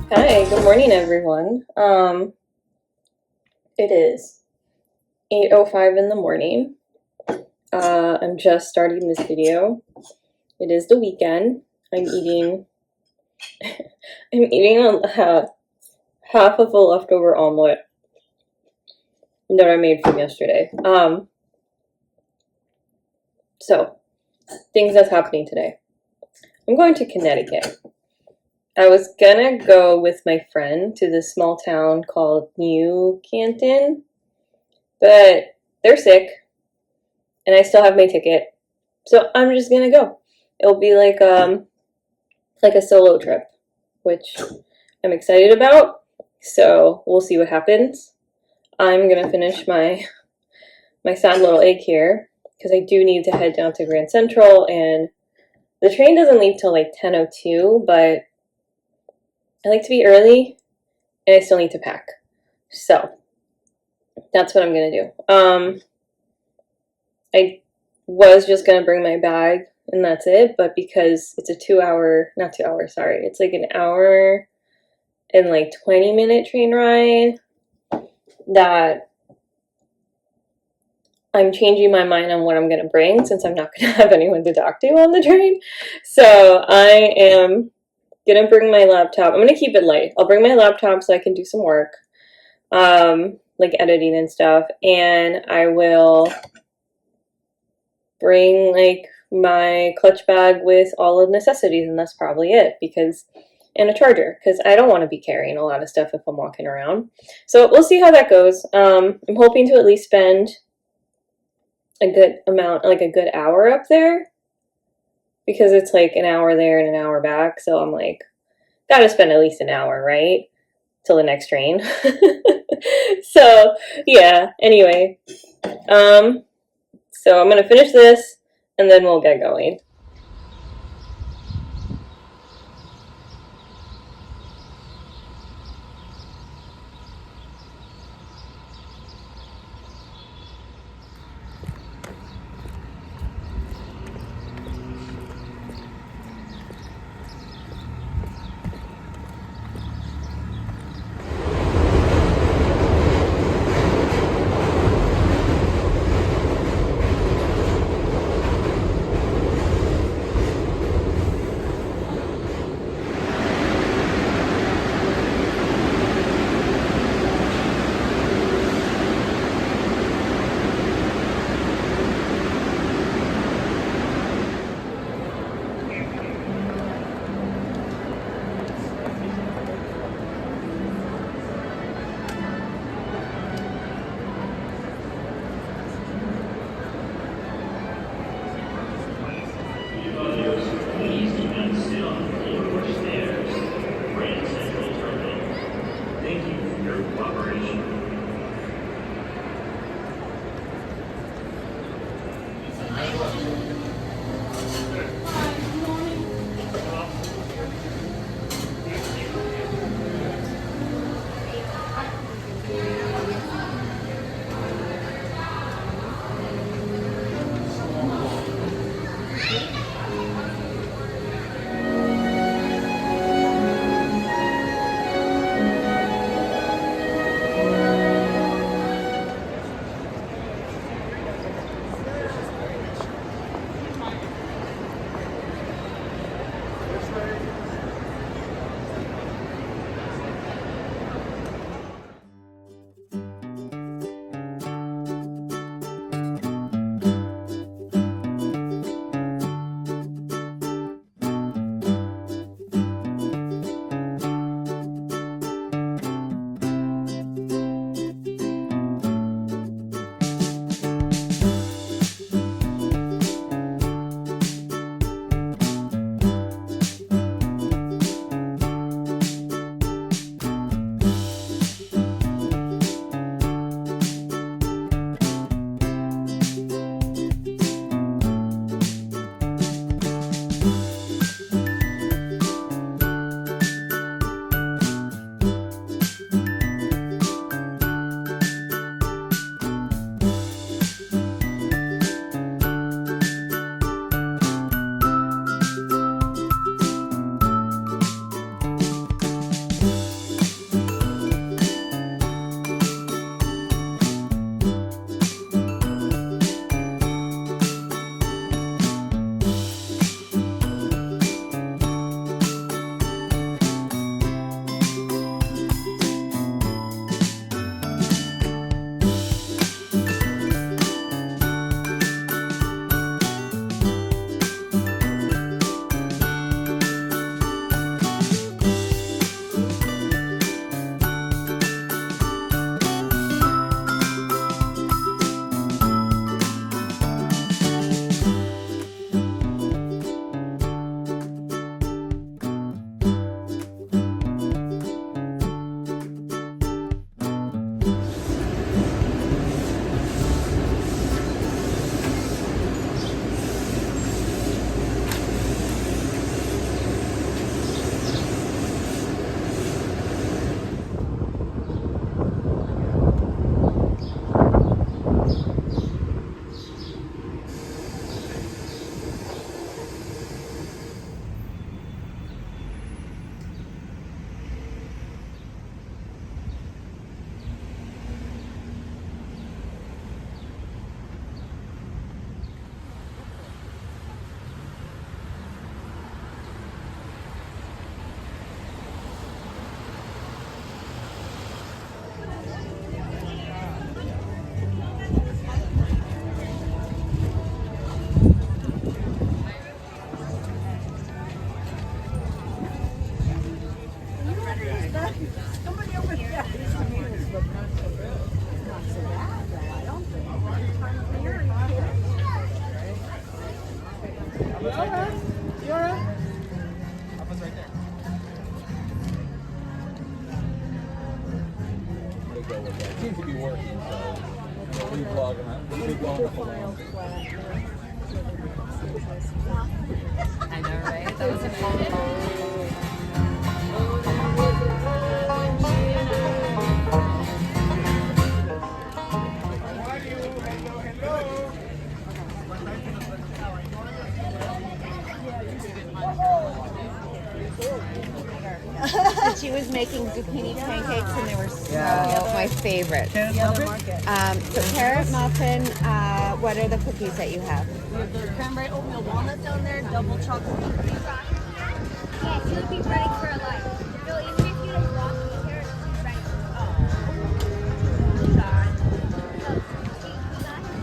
Hi, good morning everyone. It is 8:05 in the morning. I'm just starting this video. It is the weekend. I'm eating half of a leftover omelet that I made from yesterday. So things that's happening today. I'm going to Connecticut. I was gonna go with my friend to this small town called New Canton, but they're sick and I still have my ticket, so I'm just gonna go. It'll be like a solo trip, which I'm excited about. So we'll see what happens. I'm gonna finish my sad little egg here because I do need to head down to Grand Central, and the train doesn't leave till like 10:02, but I like to be early and I still need to pack. So that's what I'm gonna do. I was just gonna bring my bag and that's it, but because it's a it's like an hour and like 20-minute train ride, that I'm changing my mind on what I'm gonna bring since I'm not gonna have anyone to talk to on the train. So I am gonna bring my laptop. I'm gonna keep it light. I'll bring my laptop so I can do some work, like editing and stuff, and I will bring like my clutch bag with all of necessities, and that's probably it, and a charger, because I don't want to be carrying a lot of stuff if I'm walking around. So we'll see how that goes. I'm hoping to at least spend a good amount, like a good hour up there, because it's like an hour there and an hour back, so I'm like, gotta spend at least an hour, right, till the next train. So yeah, anyway, so I'm gonna finish this and then we'll get going. Somebody over here. Not so bad, though, I don't think. You're Papa's right there. I'm gonna go with that. It seems to be working, so re-plug them out. Re-plug them along. I know, right? That was a fun She was making zucchini pancakes and they were so my favorite. so Carrot muffin, what are the cookies that you have? We have the cranberry oatmeal walnut down there, double chocolate cookies. Yeah, she would be running for her life. No, even if you don't walk the carrots, she's running. Oh, God. No, she got him.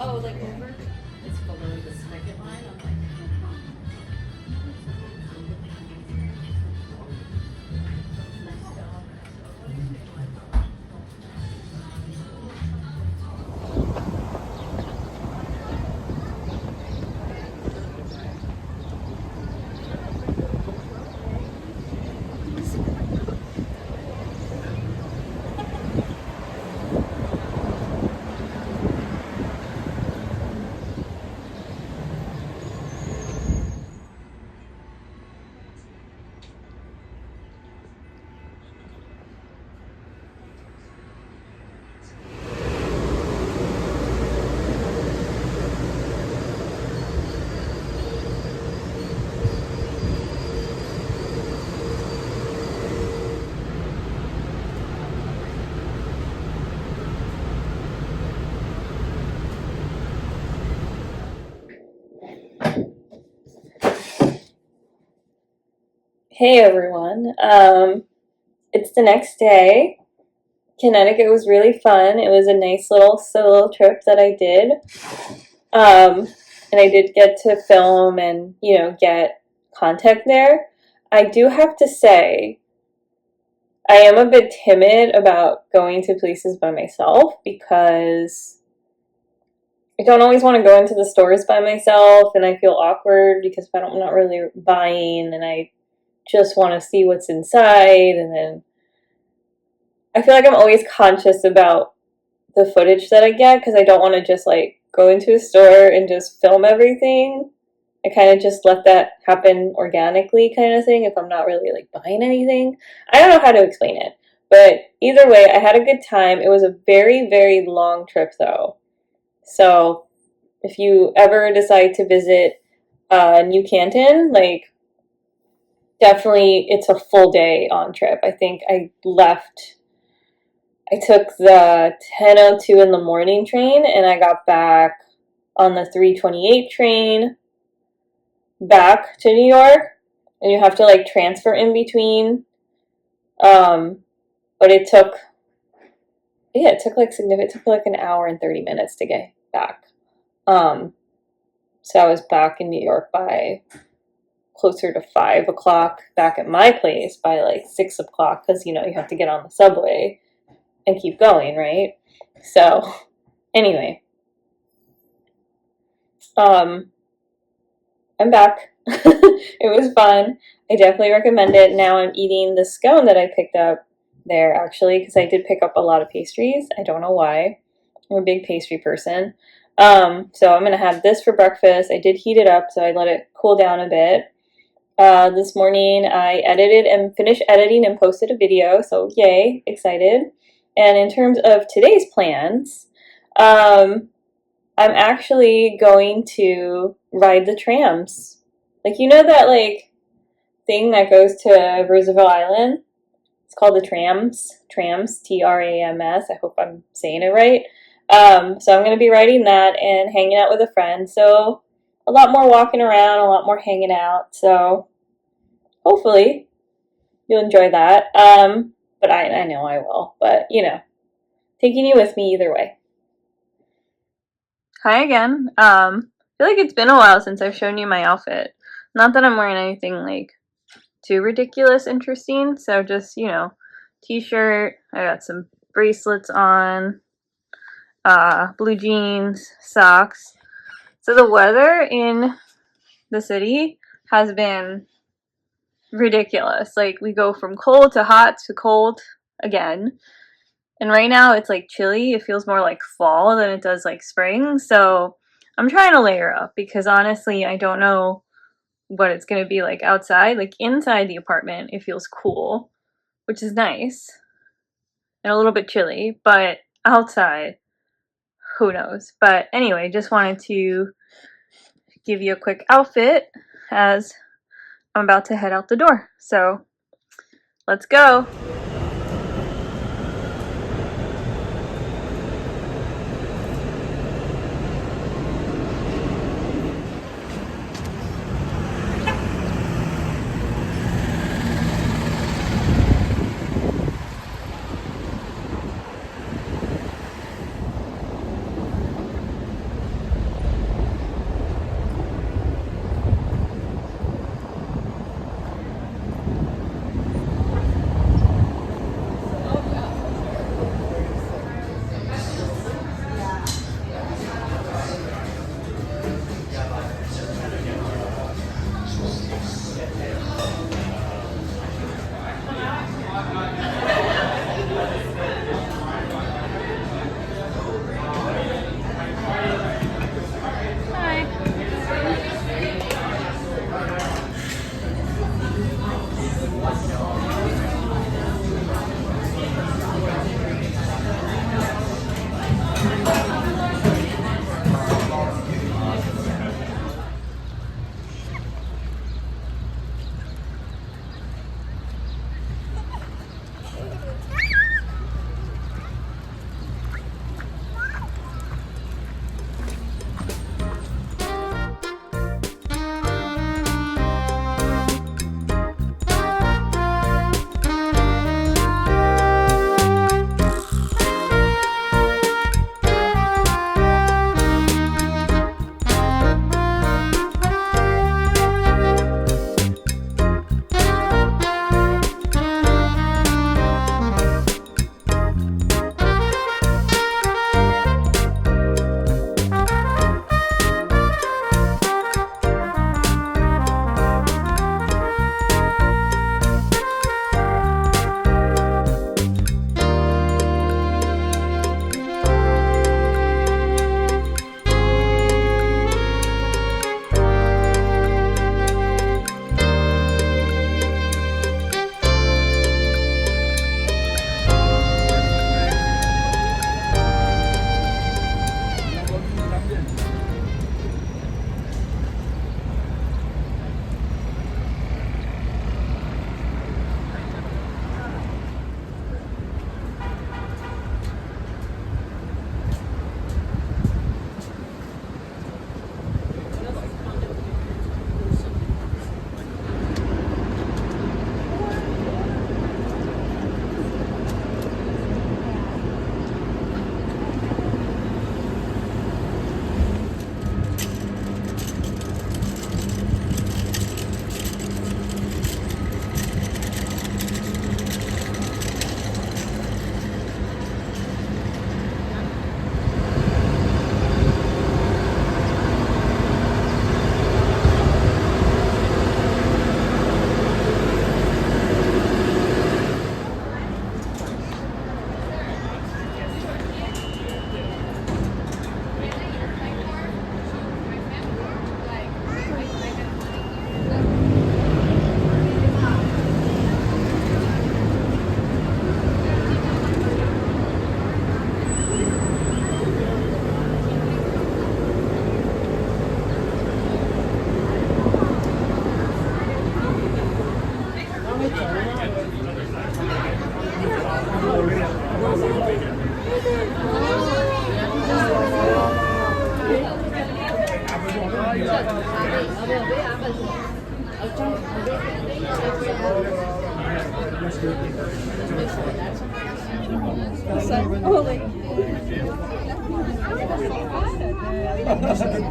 Oh, like over? It's below the second line. I'm like, Hey everyone. It's the next day. Connecticut was really fun. It was a nice little solo trip that I did. And I did get to film and, get content there. I do have to say, I am a bit timid about going to places by myself because I don't always want to go into the stores by myself, and I feel awkward because I'm not really buying, and I just want to see what's inside, and then I feel like I'm always conscious about the footage that I get because I don't want to just go into a store and just film everything. I kind of just let that happen organically kind of thing if I'm not really buying anything. I don't know how to explain it, but either way, I had a good time. It was a very, very long trip though. So if you ever decide to visit New Canton, definitely it's a full day on trip. I think I took the 10:02 in the morning train and I got back on the 3:28 train back to New York, and you have to transfer in between. But it took an hour and 30 minutes to get back. So I was back in New York by closer to 5 o'clock, back at my place by 6 o'clock because you have to get on the subway and keep going, right? So anyway, I'm back. It was fun. I definitely recommend it. Now I'm eating the scone that I picked up there actually because I did pick up a lot of pastries. I don't know why. I'm a big pastry person. So I'm going to have this for breakfast. I did heat it up, so I let it cool down a bit. This morning I edited and finished editing and posted a video, so yay, excited. And in terms of today's plans, I'm actually going to ride the trams. That thing that goes to Roosevelt Island? It's called the trams, Trams, I hope I'm saying it right. So I'm going to be riding that and hanging out with a friend. So a lot more walking around, a lot more hanging out. So hopefully you'll enjoy that. But I know I will. But, taking you with me either way. Hi again. I feel like it's been a while since I've shown you my outfit. Not that I'm wearing anything too ridiculous interesting. So just, t-shirt. I got some bracelets on. Blue jeans, socks. So the weather in the city has been ridiculous. We go from cold to hot to cold again. And right now it's chilly. It feels more like fall than it does spring. So I'm trying to layer up because honestly, I don't know what it's going to be outside. Inside the apartment, it feels cool. which is nice and a little bit chilly, but outside, who knows. But anyway, just wanted to give you a quick outfit as I'm about to head out the door. So let's go.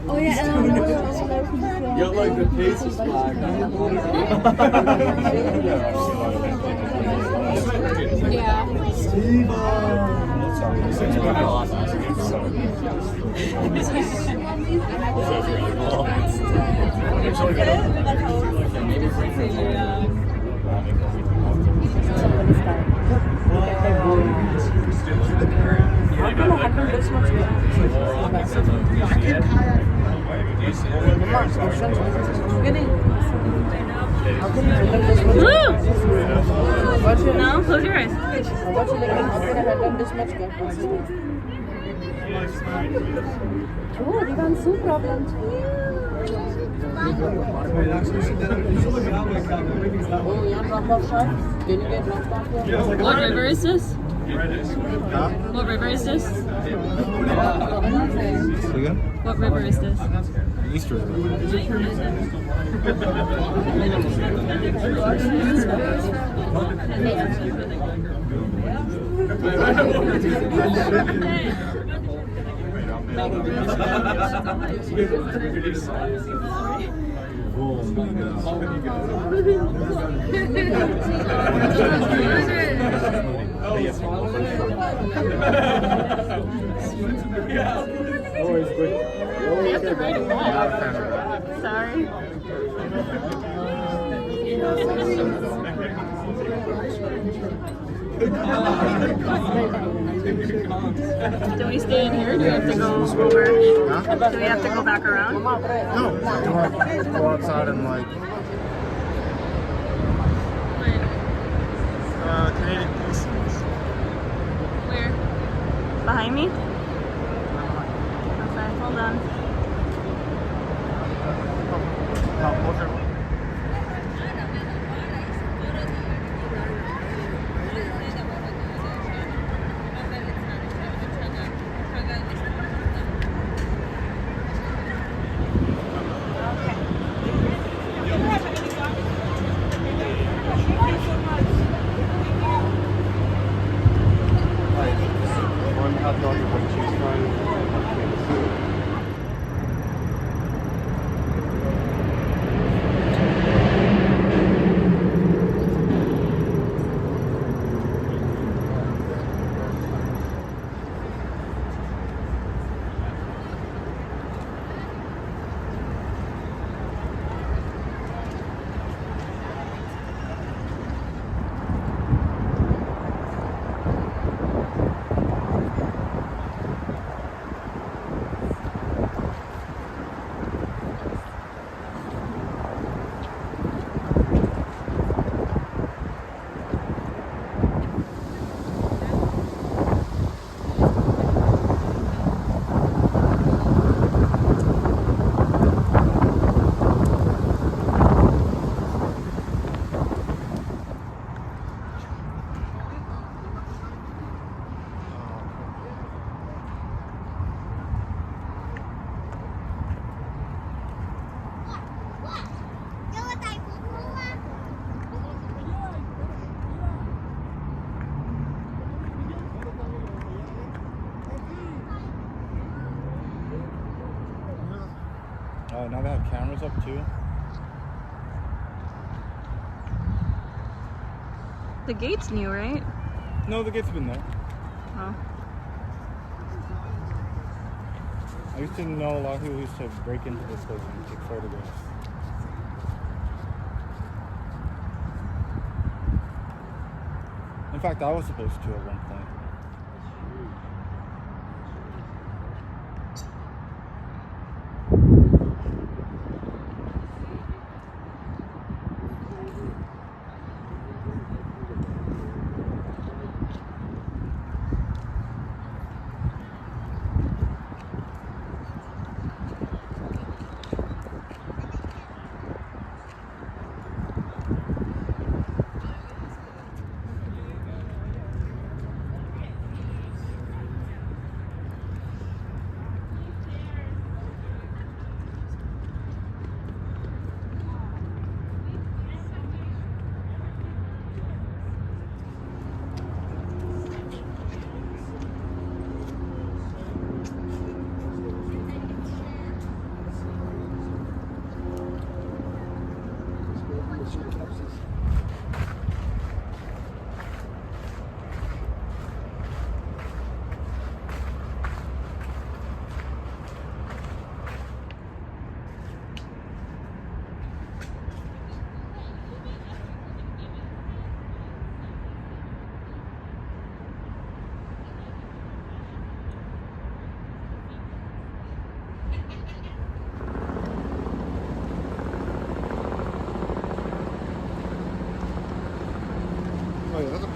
Oh yeah, You're like the pizza spot. Watch it. No, close your eyes. Watch it again. How can I have done this much? Oh, die waren super blond. Oh, yeah, drop off shot. Can you get dropped off here? What river is this? What river is this? What river is this? East River. Sorry. Do we stay in here? Or do we have to go over? Do we have to go back around? No, go outside and like Canadian History. Where? Behind me? Okay, hold on. One hot dog and one cheese fry. Oh, now they have cameras up too. The gate's new, right? No, the gate's been there. Oh. I used to know a lot of people used to break into this place and take photographs. In fact, I was supposed to at one point.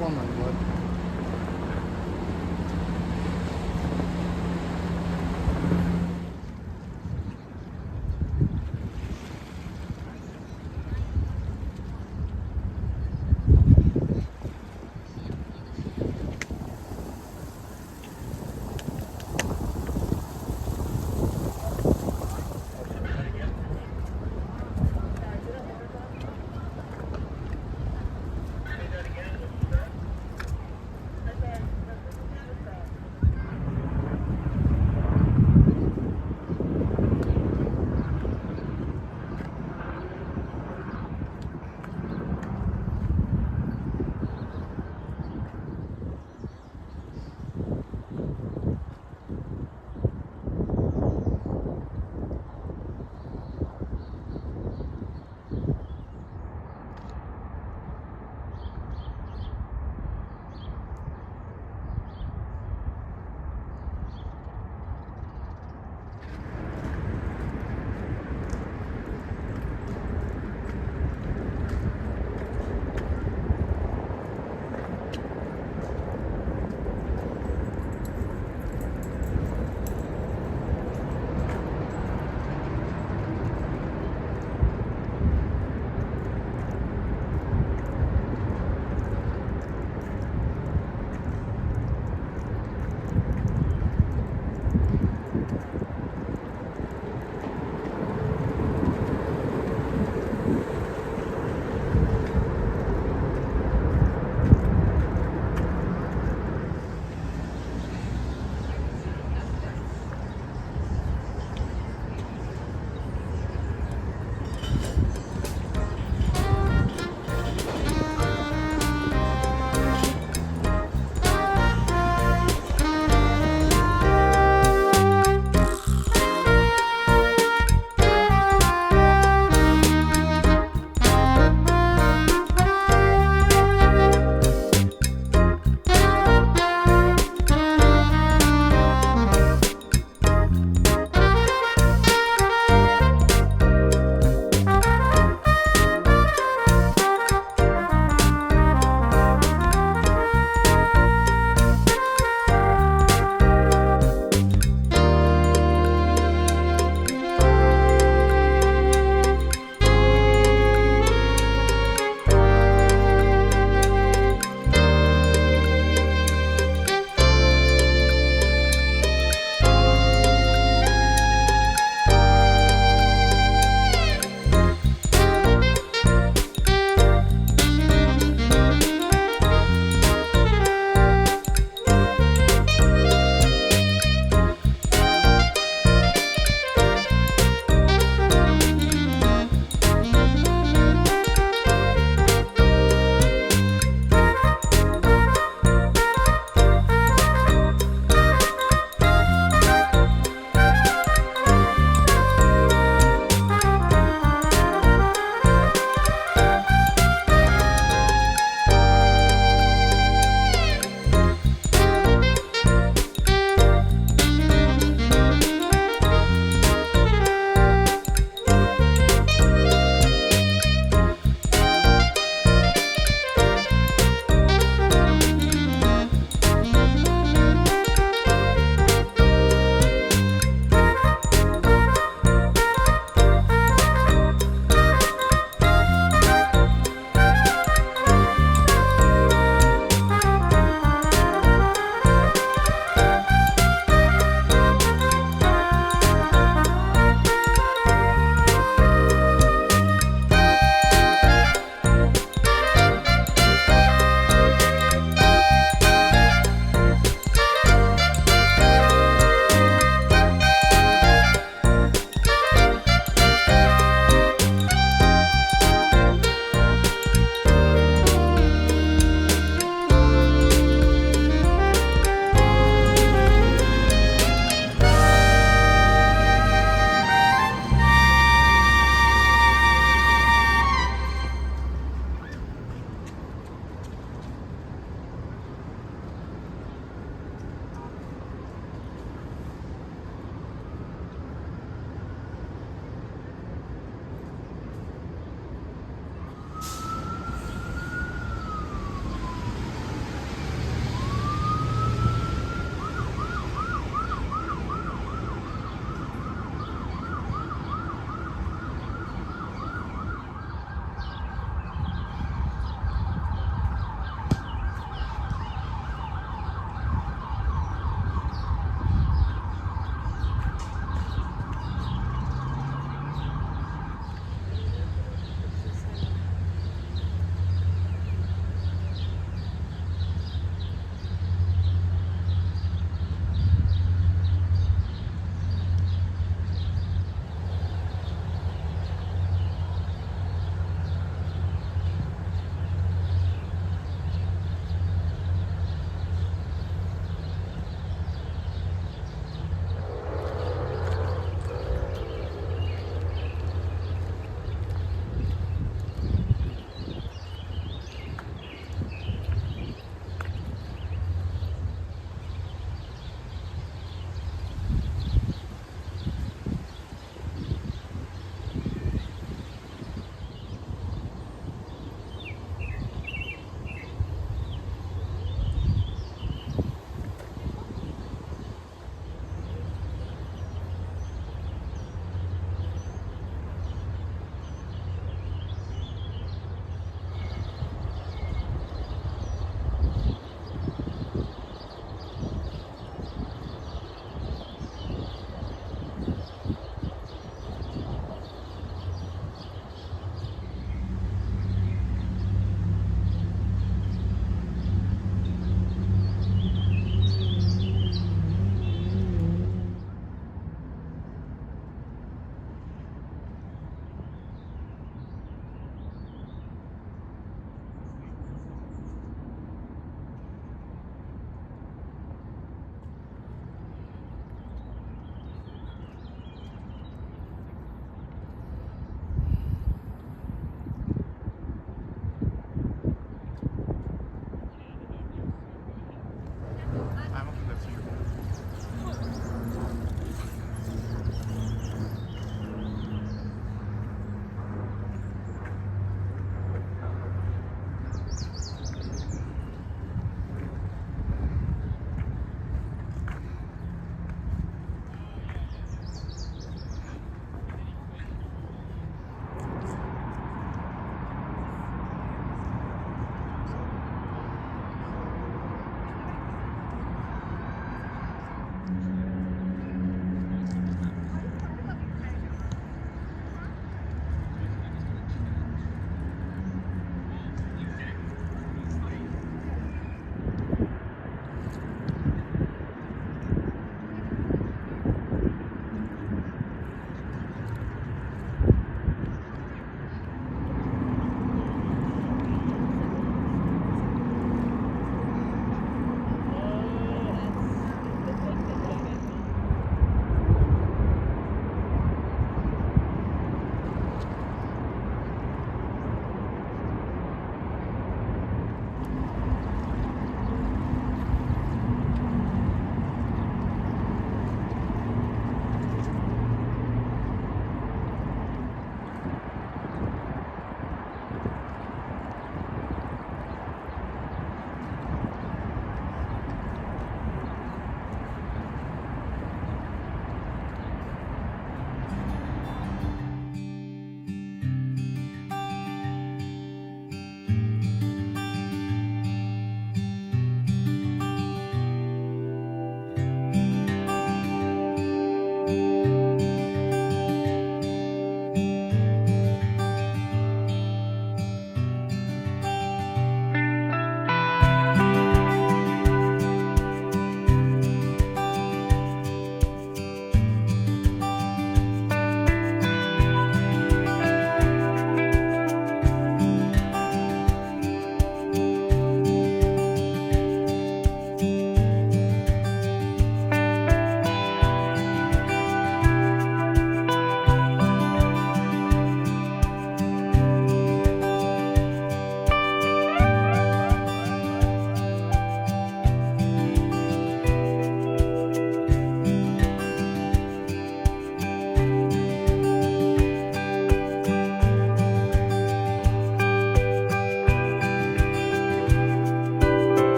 Oh my god.